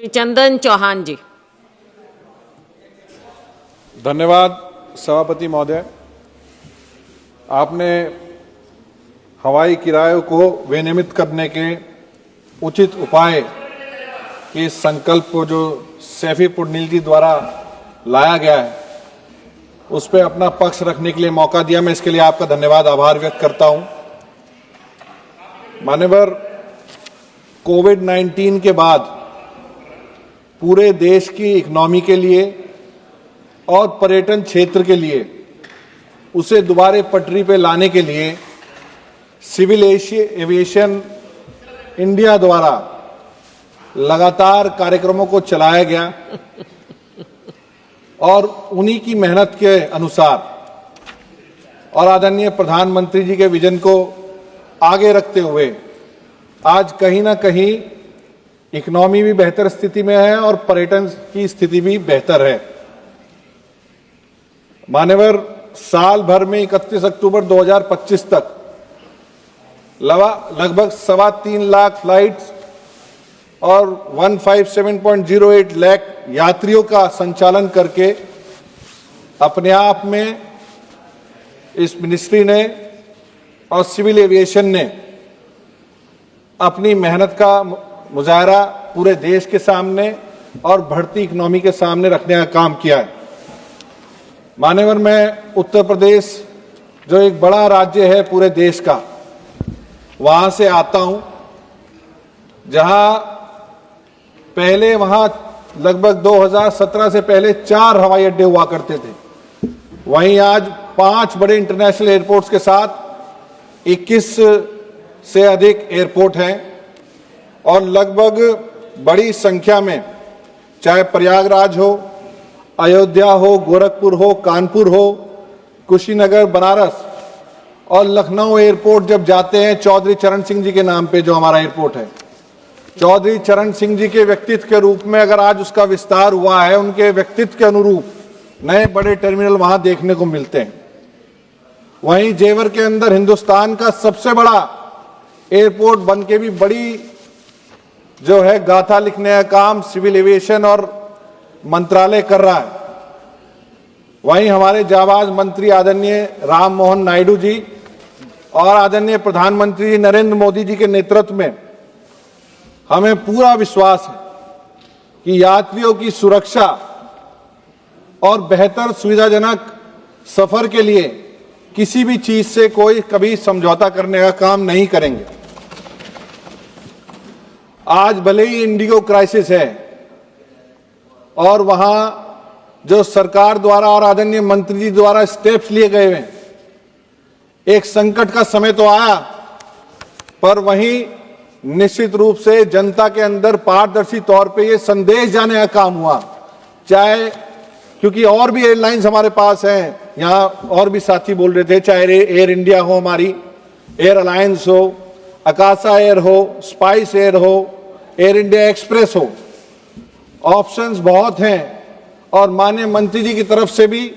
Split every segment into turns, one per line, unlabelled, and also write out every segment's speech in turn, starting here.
श्री चंदन चौहान जी।
धन्यवाद सभापति महोदय। आपने हवाई किराए को विनियमित करने के उचित उपाय के संकल्प को जो सैफी पुडनील जी द्वारा लाया गया है उस पर अपना पक्ष रखने के लिए मौका दिया, मैं इसके लिए आपका धन्यवाद आभार व्यक्त करता हूं। मान्यवर, कोविड-19 के बाद पूरे देश की इकोनॉमी के लिए और पर्यटन क्षेत्र के लिए उसे दोबारे पटरी पे लाने के लिए सिविल एविएशन इंडिया द्वारा लगातार कार्यक्रमों को चलाया गया और उन्हीं की मेहनत के अनुसार और आदरणीय प्रधानमंत्री जी के विजन को आगे रखते हुए आज कहीं ना कहीं इकोनॉमी भी बेहतर स्थिति में है और पर्यटन की स्थिति भी बेहतर है। मान्यवर, साल भर में 31 अक्टूबर 2025 तक लगभग 3.25 लाख फ्लाइट्स और 157.08 लाख यात्रियों का संचालन करके अपने आप में इस मिनिस्ट्री ने और सिविल एविएशन ने अपनी मेहनत का मुजाहरा पूरे देश के सामने और बढ़ती इकोनॉमी के सामने रखने का काम किया है। मान्यवर, मैं उत्तर प्रदेश जो एक बड़ा राज्य है पूरे देश का, वहां से आता हूं, जहां पहले वहां लगभग 2017 से पहले 4 हवाई अड्डे हुआ करते थे। वहीं आज 5 बड़े इंटरनेशनल एयरपोर्ट्स के साथ 21 से अधिक एयरपोर्ट हैं और लगभग बड़ी संख्या में, चाहे प्रयागराज हो, अयोध्या हो, गोरखपुर हो, कानपुर हो, कुशीनगर, बनारस और लखनऊ एयरपोर्ट जब जाते हैं चौधरी चरण सिंह जी के नाम पे जो हमारा एयरपोर्ट है, चौधरी चरण सिंह जी के व्यक्तित्व के रूप में अगर आज उसका विस्तार हुआ है, उनके व्यक्तित्व के अनुरूप नए बड़े टर्मिनल वहां देखने को मिलते हैं। वहीं जेवर के अंदर हिंदुस्तान का सबसे बड़ा एयरपोर्ट बन के भी बड़ी जो है गाथा लिखने का काम सिविल एविएशन और मंत्रालय कर रहा है। वहीं हमारे जाबाज मंत्री आदरणीय राम मोहन नायडू जी और आदरणीय प्रधानमंत्री नरेंद्र मोदी जी के नेतृत्व में हमें पूरा विश्वास है कि यात्रियों की सुरक्षा और बेहतर सुविधाजनक सफर के लिए किसी भी चीज से कोई कभी समझौता करने का काम नहीं करेंगे। आज भले ही इंडिगो क्राइसिस है और वहां जो सरकार द्वारा और आदरणीय मंत्री जी द्वारा स्टेप्स लिए गए हैं, एक संकट का समय तो आया, पर वहीं निश्चित रूप से जनता के अंदर पारदर्शी तौर पे ये संदेश जाने का काम हुआ, चाहे क्योंकि और भी एयरलाइंस हमारे पास हैं, यहाँ और भी साथी बोल रहे थे, चाहे एयर इंडिया हो, हमारी एयर अलायंस हो, अकाशा एयर हो, स्पाइस एयर हो, एयर इंडिया एक्सप्रेस हो, ऑप्शंस बहुत हैं। और माननीय मंत्री जी की तरफ से भी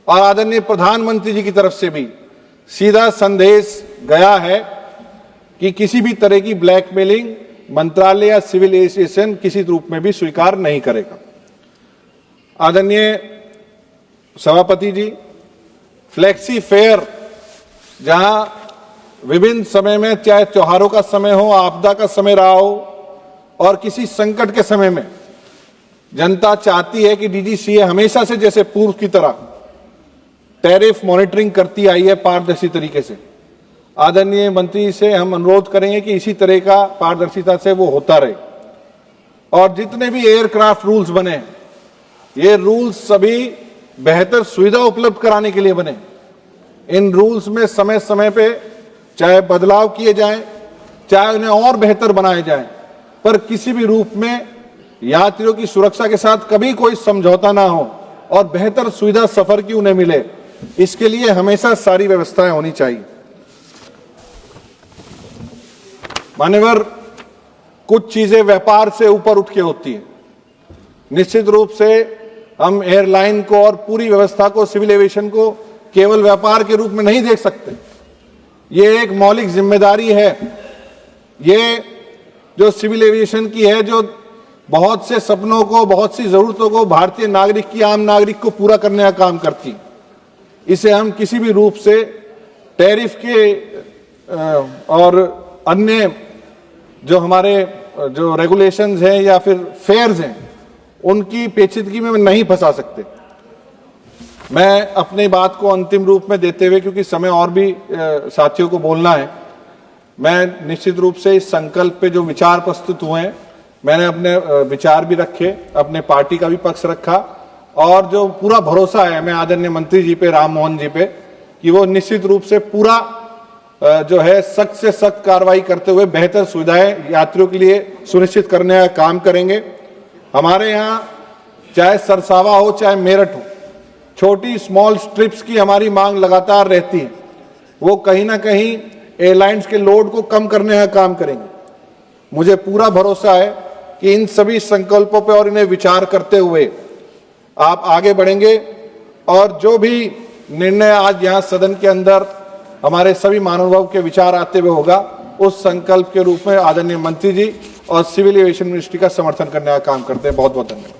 और आदरणीय प्रधानमंत्री जी की तरफ से भी सीधा संदेश गया है कि किसी भी तरह की ब्लैकमेलिंग मंत्रालय या सिविल एविएशन किसी रूप में भी स्वीकार नहीं करेगा। आदरणीय सभापति जी, फ्लेक्सी फेयर जहां विभिन्न समय में, चाहे त्योहारों का समय हो, आपदा का समय रहा हो और किसी संकट के समय में, जनता चाहती है कि डीजीसीए हमेशा से जैसे पूर्व की तरह टैरिफ मॉनिटरिंग करती आई है पारदर्शी तरीके से। आदरणीय मंत्री से हम अनुरोध करेंगे कि इसी तरह का पारदर्शिता से वो होता रहे और जितने भी एयरक्राफ्ट रूल्स बने, ये रूल्स सभी बेहतर सुविधा उपलब्ध कराने के लिए बने। इन रूल्स में समय समय पे चाहे बदलाव किए जाएं, चाहे उन्हें और बेहतर बनाए जाएं, पर किसी भी रूप में यात्रियों की सुरक्षा के साथ कभी कोई समझौता ना हो और बेहतर सुविधा सफर की उन्हें मिले, इसके लिए हमेशा सारी व्यवस्थाएं होनी चाहिए। मान्यवर, कुछ चीजें व्यापार से ऊपर उठ के होती है। निश्चित रूप से हम एयरलाइन को और पूरी व्यवस्था को, सिविल एविएशन को केवल व्यापार के रूप में नहीं देख सकते। ये एक मौलिक जिम्मेदारी है, ये जो सिविल एविएशन की है, जो बहुत से सपनों को, बहुत सी जरूरतों को भारतीय नागरिक की, आम नागरिक को पूरा करने का काम करती। इसे हम किसी भी रूप से टैरिफ के और अन्य जो हमारे जो रेगुलेशंस हैं या फिर फेयर्स हैं उनकी पेचीदगी में नहीं फंसा सकते। मैं अपनी बात को अंतिम रूप में देते हुए, क्योंकि समय और भी साथियों को बोलना है, मैं निश्चित रूप से इस संकल्प पे जो विचार प्रस्तुत हुए हैं, मैंने अपने विचार भी रखे, अपने पार्टी का भी पक्ष रखा और जो पूरा भरोसा है मैं आदरणीय मंत्री जी पे, राम मोहन जी पे, कि वो निश्चित रूप से पूरा जो है सख्त से सख्त कार्रवाई करते हुए बेहतर सुविधाएं यात्रियों के लिए सुनिश्चित करने का काम करेंगे। हमारे यहाँ चाहे सरसावा हो चाहे मेरठ हो, छोटी स्मॉल स्ट्रिप्स की हमारी मांग लगातार रहती है। वो कहीं ना कहीं एयरलाइंस के लोड को कम करने का काम करेंगे। मुझे पूरा भरोसा है कि इन सभी संकल्पों पर और इन्हें विचार करते हुए आप आगे बढ़ेंगे और जो भी निर्णय आज यहाँ सदन के अंदर हमारे सभी महानुभाव के विचार आते हुए होगा, उस संकल्प के रूप में आदरणीय मंत्री जी और सिविल एविएशन मिनिस्ट्री का समर्थन करने का काम करते हैं। बहुत बहुत धन्यवाद।